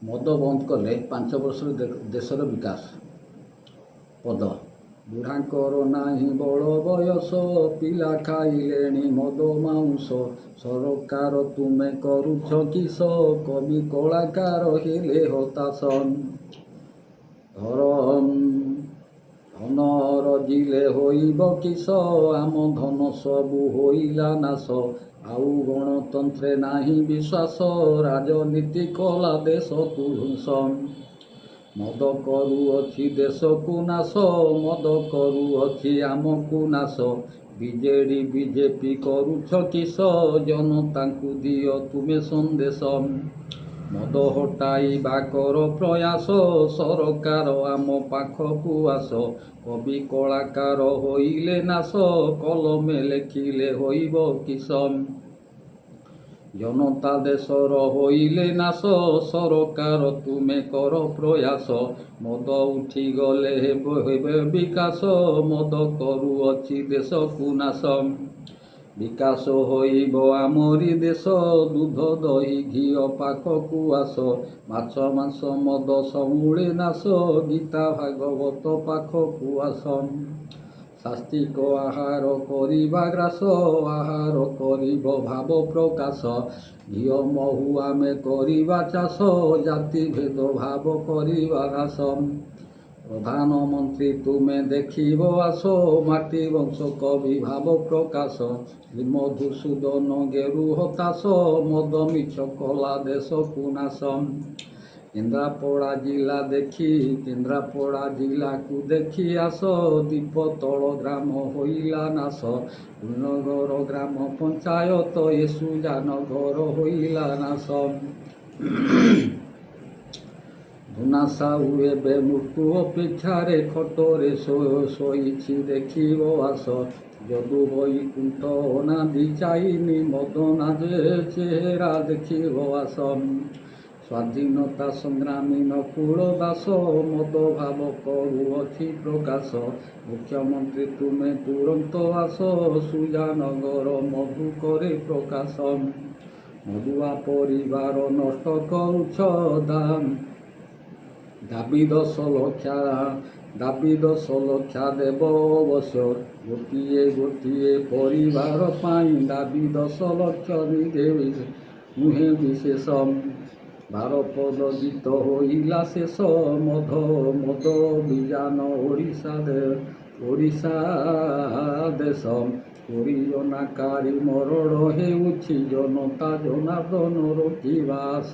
ମଦ ବନ୍ଦ କଲେ 5 ବର୍ଷରେ ଦେଶର ବିକାଶ। ପଦ ବୁଢ଼ାଙ୍କର ନାହିଁ ବଳ ବୟସ, ପିଲା ଖାଇଲେଣି ମଦ ମାଉଁସ, ସରକାର ତୁମେ କରୁଛ କିସ, କବି କଳାକାର ହେଲେ ହତାଶ। ଧନ ରଜିଲେ ହୋଇବ କିସ, ଆମ ଧନ ସବୁ ହୋଇଲା ନାଶ, ଆଉ ଗଣତନ୍ତ୍ରେ ନାହିଁ ବିଶ୍ୱାସ, ରାଜନୀତି କଲା ଦେଶକୁ ଧ୍ୱଂସ। ମଦ କରୁଅଛି ଦେଶକୁ ନାଶ, ମଦ କରୁଅଛି ଆମକୁ ନାଶ, ବିଜେଡି ବିଜେପି କରୁଛ କିସ, ଜନତାଙ୍କୁ ଦିଅ ତୁମେ ସନ୍ଦେଶ। ମଦ ହଟାଇବା କର ପ୍ରୟାସ, ସରକାର ଆମ ପାଖକୁ ଆସ, କବି କଳାକାର ହୋଇଲେ ନାଶ, କଲମେ ଲେଖିଲେ ହୋଇବ କିସ। ଜନତା ଦେଶର ହୋଇଲେ ନାଶ, ସରକାର ତୁମେ କର ପ୍ରୟାସ, ମଦ ଉଠିଗଲେ ହେବ ବିକାଶ, ମଦ କରୁଅଛି ଦେଶକୁ ନାଶ। ବିକାଶ ହୋଇବ ଆମରି ଦେଶ, ଦୁଧ ଦହି ଘିଅ ପାଖକୁ ଆସ, ମାଛ ମାଂସ ମଦ ସମୂଳେ ନାଶ, ଗୀତା ଭାଗବତ ପାଖକୁ ଆସ। ଶାସ୍ତିକ ଆହାର କରିବା ଗ୍ରାସ, ଆହାର କରିବ ଭାବ ପ୍ରକାଶ, ଘିଅ ମହୁ ଆମେ କରିବା ଚାଷ, ଜାତି ଭେଦ ଭାବ କରିବା ହ୍ରାସ। ପ୍ରଧାନମନ୍ତ୍ରୀ ତୁମେ ଦେଖିବ ଆସ, ମାଟି ବଂଶ କବି ଭାବ ପ୍ରକାଶ, ମଧୁସୂଦନ ଗେରୁ ହତାଶ, ମଦ ମିଛ କଲା ଦେଶକୁ ନାଶ। କେନ୍ଦ୍ରାପଡ଼ା ଜିଲ୍ଲାକୁ ଦେଖି ଆସ, ଦୀପତଳ ଗ୍ରାମ ହୋଇଲା ନାଶ, ଫୁଲନଗର ଗ୍ରାମ ପଞ୍ଚାୟତ, ଏ ସୁଜାନଗର ହୋଇଲା ନାଶ। ଧୁନା ସାହୁ ଏବେ ମୃତ୍ୟୁ ଅପେକ୍ଷାରେ ଖଟରେ ଶୋଇଛି ଦେଖିବ ଆସ, ଯଦୁ ବୈକୁଣ୍ଠ ଅନାଦି ଚାଇନି, ମଦନା ଚେହେରା ଦେଖିବ ଆସ। ସ୍ୱାଧୀନତା ସଂଗ୍ରାମୀ ନକୁଳ ଦାସ, ମଦ ଭାବ କରୁଅଛି ପ୍ରକାଶ, ମୁଖ୍ୟମନ୍ତ୍ରୀ ତୁମେ ତୁରନ୍ତ ଆସ, ସୁଜାନଗର ମଧୁ કરે ପ୍ରକାଶ। ମଦୁଆ ପରିବାର ନଷ୍ଟ କରୁଛ, ଦାବି 10 ଲକ୍ଷ ଦେବ ଅବଶ୍ୟ, ଗୋଟିଏ ପରିବାର ପାଇଁ ଦାବି 10 ଲକ୍ଷ ନୁହେଁ ବିଶେଷ। 12 ପଦ ଗୀତ ହୋଇଲା ଶେଷ, ମଦ ବିଜାନ ଓଡ଼ିଶା ଦେଶ, ପରିଜନାକାରୀ ମରଣ ହେଉଛି, ଜନତା ଜନାର୍ଦ୍ଦନ ରୋକିବା ଆସ।